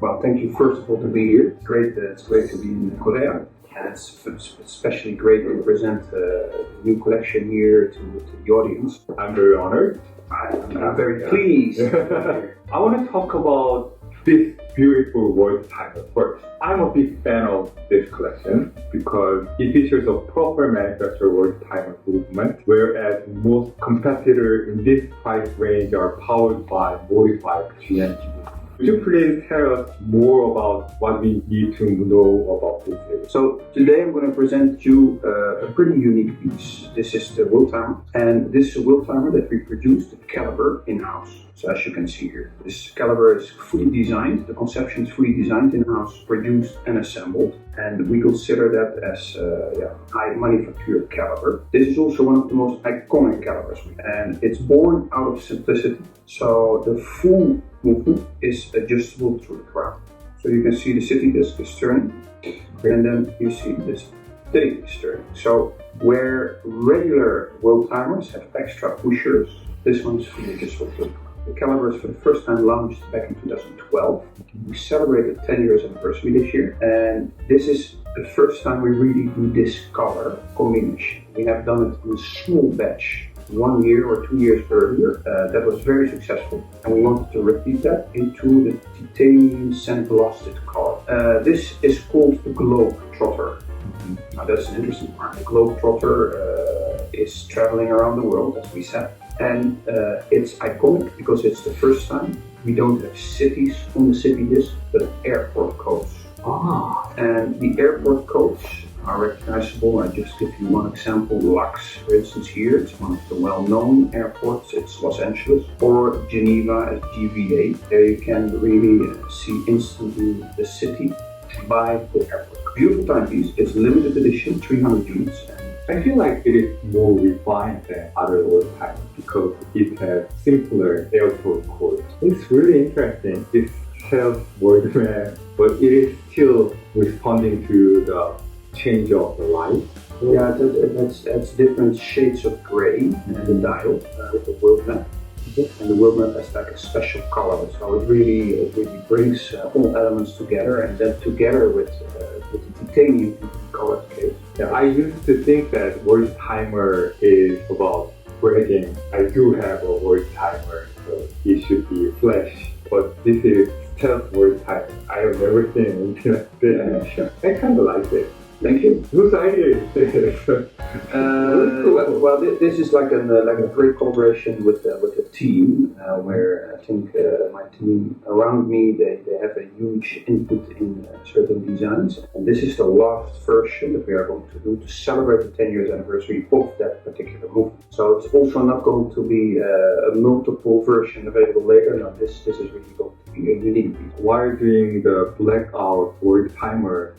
Well, thank you first of all to be here. It's great to be in Korea. And it's especially great to present a new collection here to the audience. I'm very honored. I'm very pleased. I want to talk about this beautiful world title first. I'm a big fan of this collection because it features a proper manufacturer world timer movement, whereas most competitors in this price range are powered by modified GNG. Could you please tell us more about what we need to know about this series? So today I'm going to present you a pretty unique piece. This is the wheel timer, and this is a wheel timer that we produced at Caliber in-house. So as you can see here, this Caliber is fully designed, the conception is fully designed in-house, produced and assembled, and we consider that as high manufacture Caliber. This is also one of the most iconic Calibers, and it's born out of simplicity. So the full movement is adjustable through the crown. So you can see the city disc is turning, and then you see this tape is turning. So where regular wheel timers have extra pushers, this one is fully adjustable through the crown. The Caliber is for the first time launched back in 2012. We celebrated 10 years anniversary this year, and this is the first time we really do this color combination. We have done it in a small batch 1 year or 2 years earlier. That was very successful, and we wanted to repeat that into the titanium sandblasted color. This is called the Globe Trotter. Now that's an interesting part. The Globe Trotter is traveling around the world, as we said, and it's iconic because it's the first time we don't have cities on the city disc, but airport codes. And the airport codes are recognizable. I just give you one example. LAX, for instance, here, it's one of the well-known airports. It's Los Angeles, or Geneva as GVA. There you can really see instantly the city by the airport. Beautiful timepiece. It's limited edition, 300 units. I feel like it is more refined than other world timers because it has simpler airport codes. It's really interesting. It's self-wordman, but it is still responding to the change of the light. Yeah, that's different shades of gray and the dial with the world map. And the world map has like a special color, so it really brings all elements together, and then together with the titanium colored case. Yeah, I used to think that world timer is about bragging. I do have a world timer, so it should be flash. But this is stealth world timer. I have never seen anything like this. Yeah, sure. I kind of like it. Thank you. Whose idea is this? Well, this is like a great collaboration with the team, where I think my team around me they have a huge input in certain designs, and this is the last version that we are going to do to celebrate the 10 years anniversary of that particular movement. So it's also not going to be a multiple version available later. No, this is really going to be a unique piece. While doing the blackout world timer,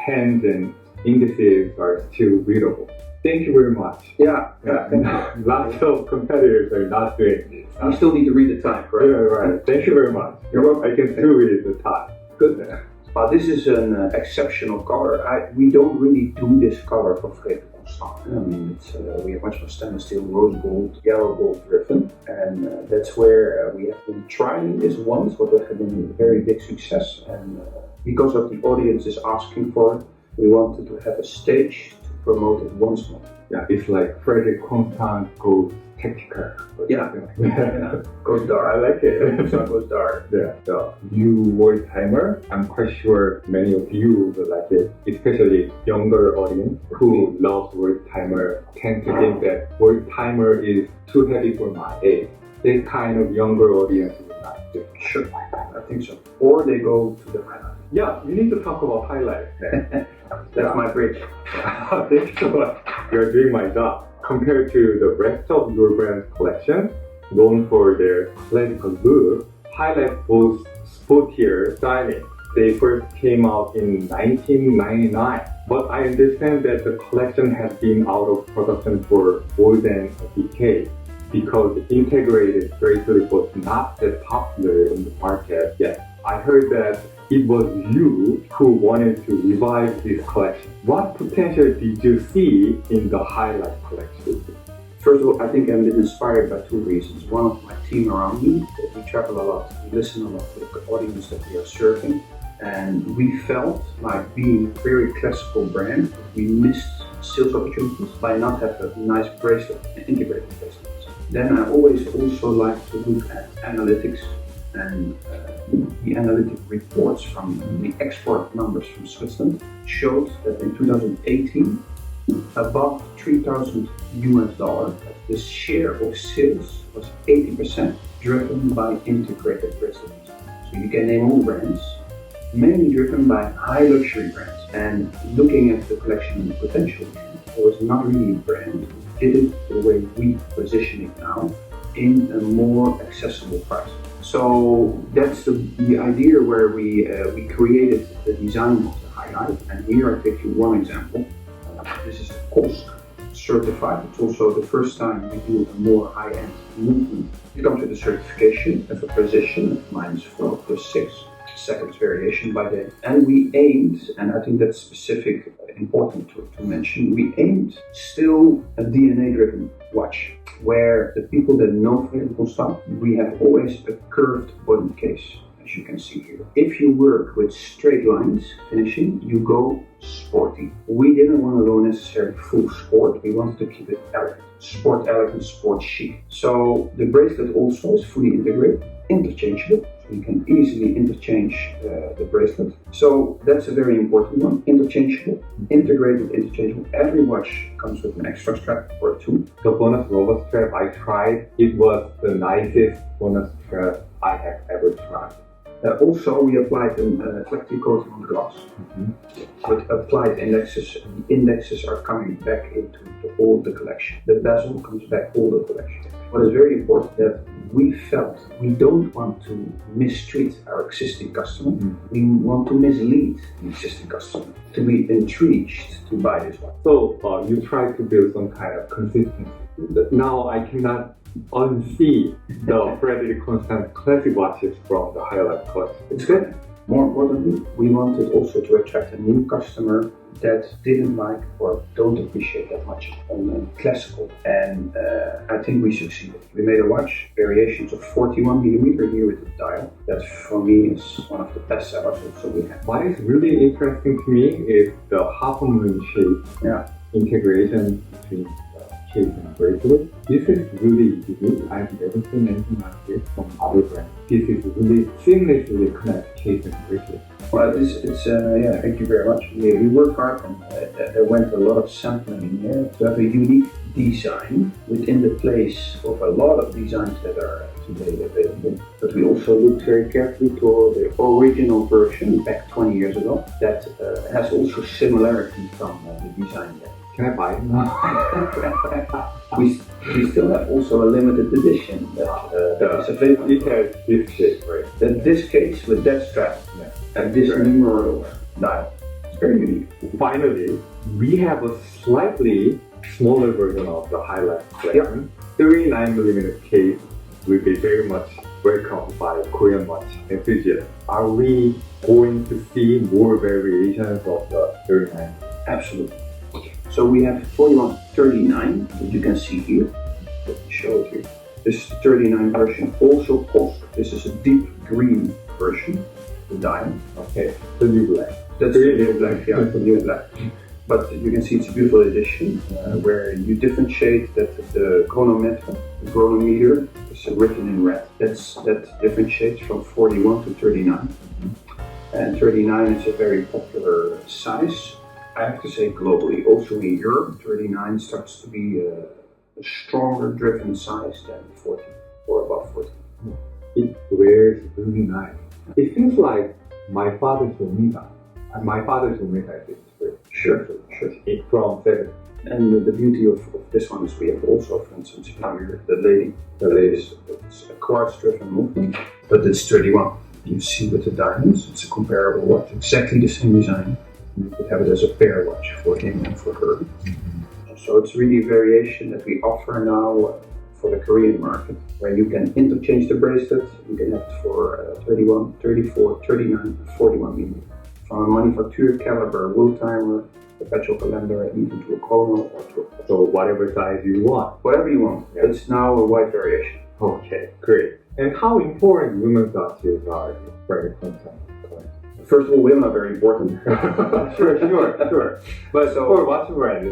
hands and indices are still readable. Thank you very much. Yeah. Lots of competitors are not doing this. You still need to read the time, correct? Yeah, right. Thank you very much. You're welcome. I can still read the time. Good. This is an exceptional color. We don't really do this color for Frede Constant. I mean, we have much more stainless steel, rose gold, yellow gold driven, and that's where we have been trying this once, but it has been a very big success. And because of the audience is asking for it, we wanted to have a stage to promote it once more. Yeah, it's like Frede Constant goes tactical. Yeah. Goes dark. I like it. Goes dark. Yeah. The new world timer, I'm quite sure many of you will like it, especially younger audience who loves world timer tend to think that world timer is too heavy for my age. This kind of younger audience will not do. Sure, I think so. Or they go to the highlight. Yeah, you need to talk about highlights. That's my bridge. Thank you so much. You're doing my job. Compared to the rest of your brand's collection, known for their classical look, highlight boasts sportier styling. They first came out in 1999, but I understand that the collection has been out of production for more than a decade because integrated bracelet was not that popular in the market yet. I heard that it was you who wanted to revive this collection. What potential did you see in the highlight collection? First of all, I think I've been inspired by two reasons. One of my team around me, that we travel a lot, we listen a lot to the audience that we are serving, and we felt like being a very classical brand, we missed sales opportunities by not having a nice bracelet, an integrated bracelet. Then I always also like to look at analytics and the analytic reports from the export numbers from Switzerland showed that in 2018, above $3,000 US, the share of sales was 80% driven by integrated bracelets. So you can name all brands, mainly driven by high luxury brands. And looking at the collection and the potential, it was not really a brand who did it the way we position it now in a more accessible price. So that's the idea where we created the design of the highlight. And here I take you one example. This is the COSC certified. It's also the first time we do a more high-end movement. It comes with a certification of a precision of -4 + 6 seconds variation by day. And we aimed, and I think that's specific, important to mention, we aimed still a DNA-driven watch, where the people that know Frederik Constant, we have always a curved body case, as you can see here. If you work with straight lines finishing, you go sporty. We didn't want to go necessarily full sport, we wanted to keep it elegant. Sport elegant, sport chic. So the bracelet also is fully integrated, interchangeable. You can easily interchange the bracelet. So that's a very important one. Interchangeable, integrated, interchangeable. Every watch comes with an extra strap or two. The bonus rubber strap I tried, it was the nicest bonus strap I have ever tried. Also, we applied an reflective coating on the glass. With applied indexes, the indexes are coming back into all the collection. The bezel comes back all the collection. What is very important that we felt we don't want to mistreat our existing customer. We want to mislead the existing customer to be intrigued to buy this one. So you try to build some kind of consistency. Now I cannot unsee the Frederik Constant classic watches from the highlight collection. It's good. More importantly, we wanted also to attract a new customer that didn't like or don't appreciate that much on classical. And I think we succeeded. We made a watch, variations of 41mm here with the dial. That for me is one of the best sellers also we have. What is really interesting to me is the half moon shape integration between case and bracelet. This is really unique. I've never seen anything like this from other brands. This is really seamlessly connect case and bracelet. Well, thank you very much. We worked hard and there went a lot of sampling in there to have a unique design within the place of a lot of designs that are today available. But we also looked very carefully to the original version back 20 years ago that has also similarities from the design there. Can I buy it now? we still have also a limited edition that is available. It has this shape, right? This case with that strap and this numeral dial. It's very unique. Finally, we have a slightly smaller version of the highlight collection. 39mm case will be very much welcomed by Korean watch enthusiasts. Are we going to see more variations of the 39? Absolutely. So we have 4139 that you can see here. Let me show it here. This is the 39 version, also COSC. This is a deep green version, the dial. Okay, the new black. That's the new black, the new black. But you can see it's a beautiful edition where you differentiate that the chronometer, the chronometer is written in red. That differentiates from 41 to 39. And 39 is a very popular size. I have to say globally, also in Europe, 39 starts to be a stronger driven size than 40 or above 40. It wears really nice. It feels like my father's Omega. My father's Omega is Sure. It's from 7. And the beauty of this one is we have also, for instance, here the latest, it's a quartz driven movement, but it's 31. You see with the diamonds, it's a comparable watch, exactly the same design. You could have it as a pair watch for him and for her. So it's really a variation that we offer now for the Korean market, where you can interchange the bracelet. You can have it for 31, 34, 39, 41mm. From a manufacturer caliber, world timer, perpetual calendar, and even to a chrono or to a, So whatever size you want. whatever you want. Yeah. It's now a wide variation. Okay, great. And how important women's watches are for your content? First of all, women are very important. Sure. But So- for watch brand,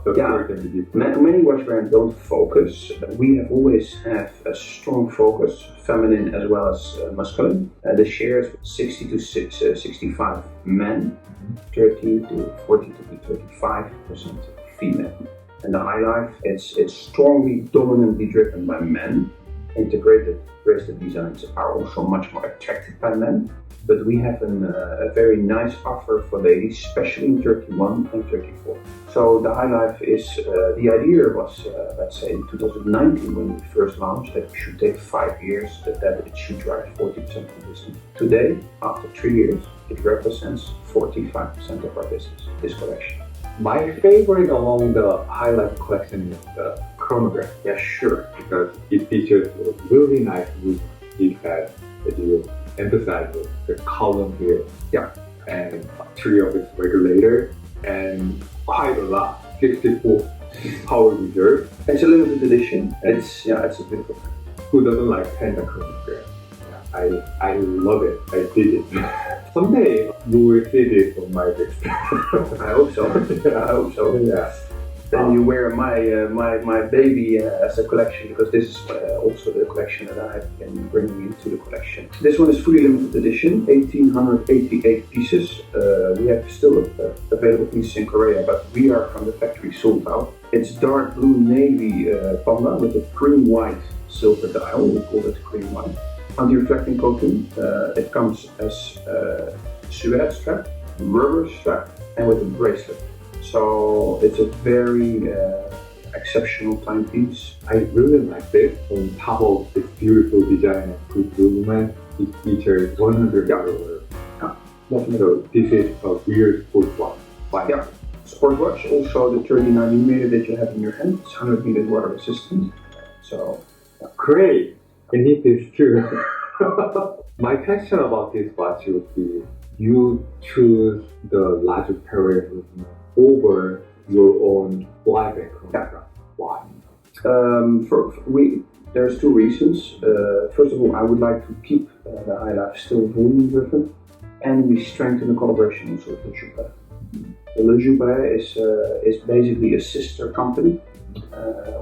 the Yeah. story can be different. Many watch brands don't focus. We have always have a strong focus, feminine as well as masculine. The shares 60 to 65 men, 30 to 40 to 35% female. And the high life, it's strongly dominantly driven by men. Integrated bracelet designs are also much more attracted by men. But we have a very nice offer for ladies, especially in 31 and 34. So the high life is, the idea was, let's say in 2019 when we first launched, that it should take 5 years, that it should drive 40% of the business. Today, after 3 years, it represents 45% of our business, this collection. My favorite among the highlight collection is the chronograph. Yeah, sure. Because it features a really nice wood detail that you emphasize with the column here. Yeah. And 3 of its regulators and quite a lot. 64 power reserve. It's a limited edition. It's a beautiful thing. Who doesn't like panda chronograph? Yeah, I love it. I dig it. Someday you will see this on my list. I hope so. I hope so. Yeah. Then you wear my baby as a collection, because this is also the collection that I've been bringing into the collection. This one is fully limited edition, 1,888 pieces. We have still available pieces in Korea, but we are from the factory sold out. It's dark blue navy panda with a cream white silver dial. We call it cream white. Anti-reflecting coating. It comes as suede strap, rubber strap, and with a bracelet. So it's a very exceptional timepiece. I really like this. On top of its beautiful design and good movement, it features 100 hours. Definitely. So this is a real sports watch. Why? Yeah. Sport watch, also the 39mm that you have in your hand. It's 100 meters water resistant. So Great! I need this too. My question about this watch would be, you choose the larger period movement over your own flyback chronograph. Why? There's 2 reasons. First of all, I would like to keep the high life still volume driven, and we strengthen the collaboration also with Le Joubert. Le Joubert is basically a sister company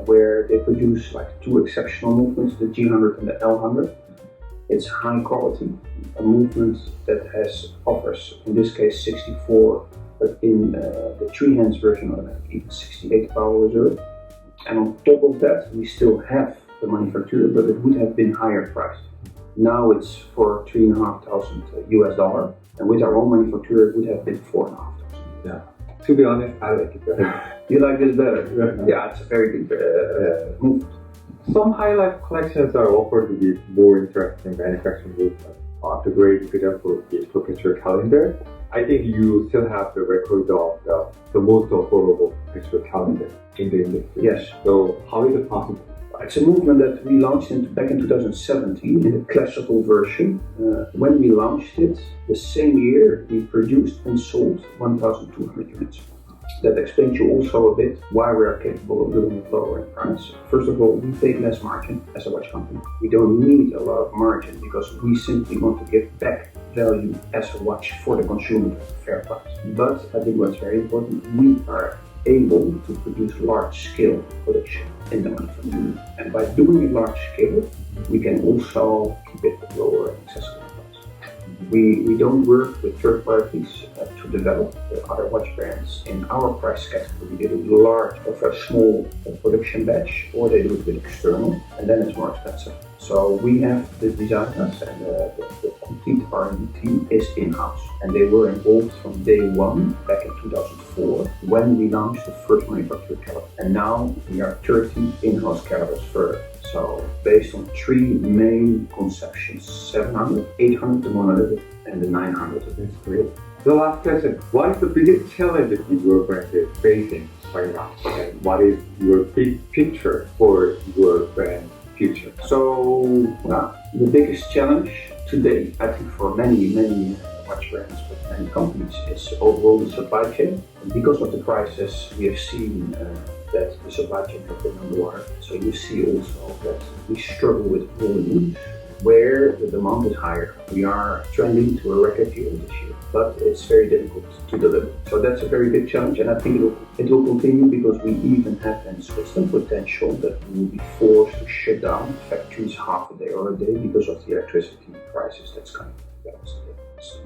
where they produce like 2 exceptional movements, the G100 and the L100. It's high quality, a movement that offers, in this case, 64, but in the 3 hands version automatic, even 68 power reserve. And on top of that, we still have the manufacturer, but it would have been higher priced. Now it's for $3,500 US, and with our own manufacturer, it would have been $4,500. Yeah. To be honest, I like it better. You like this better? Yeah, it's a very good movement. Some highlight collections are offered with more interesting manufacturing movements. The great example is perpetual calendar. I think you still have the record of the most affordable perpetual calendar in the industry. Yes. So how is it possible? It's a movement that we launched back in 2017 in a classical version. When we launched it, the same year we produced and sold 1,200 units. That explains you also a bit why we are capable of doing it lower in price. First of all, we take less margin as a watch company. We don't need a lot of margin because we simply want to give back value as a watch for the consumer at a fair price. But I think what's very important, we are able to produce large-scale production in the manufacturing. And by doing it large scale, we can also keep it lower and accessible price. We don't work with third parties to develop other watch brands in our price category. They do large or a small production batch, or they do it with external, and then it's more expensive. So we have the designers, and the complete R&D team is in-house, and they were involved from day one back in 2004 when we launched the first manufactured caliber. And now we are 30 in-house calibers further. So based on 3 main conceptions, 700, 800, the 100, and the 900. That's great. The last question, what is the biggest challenge that your brand is facing right now? And what is your big picture for your brand future? So the biggest challenge today, I think for many watch brands, but and companies is overall the supply chain. And because of the crisis, we have seen that the supply chain has been underwater. So you see also that we struggle with volumes where the demand is higher. We are trending to a record year this year, but it's very difficult to deliver. So that's a very big challenge, and I think it will continue because we even have in Switzerland potential that we will be forced to shut down factories half a day or a day because of the electricity crisis that's coming. That's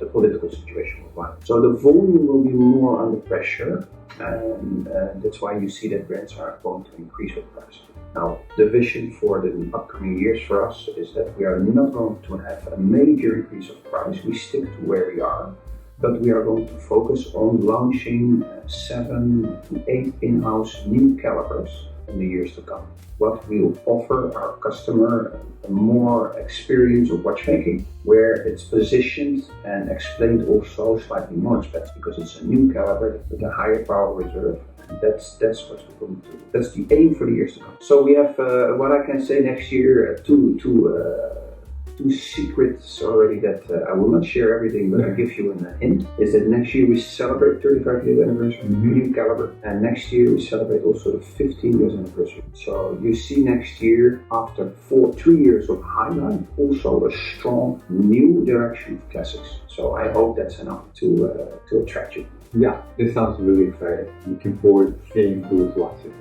the political situation worldwide. So the volume will be more under pressure, and that's why you see that brands are going to increase their prices. Now, the vision for the upcoming years for us is that we are not going to have a major increase of price. We stick to where we are, but we are going to focus on launching 7 to 8 in-house new calibers in the years to come. What will offer our customer a more experience of watchmaking, where it's positioned and explained also slightly more expensive because it's a new caliber with a higher power reserve. And that's what we're going to do. That's the aim for the years to come. So we have what I can say next year, two secrets already that I will not share everything, but I'll give you a hint, is that next year we celebrate 35 years anniversary of new caliber, and next year we celebrate also the 15 years anniversary. So you see next year, after 3 years of high line, also a strong new direction of classics. So I hope that's enough to attract you. Yeah, this sounds really exciting. Looking forward to seeing those watches.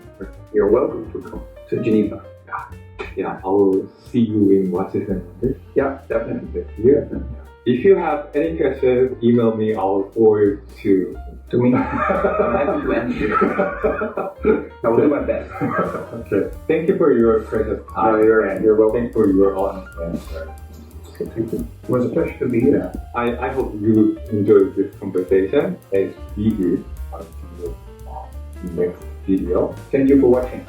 You're welcome to come to Geneva. Yeah, I will see you in Watches and Wonders. Yeah, definitely. Yeah. If you have any questions, email me. I'll forward to me. I'm happy to answer. I will do my best. Okay. Thank you for your precious time. No, you're welcome. Thanks for your honest answer. Okay, thank you. It was a pleasure to be here. I hope you enjoyed this conversation as we did. I'll see you in the next video. Thank you for watching.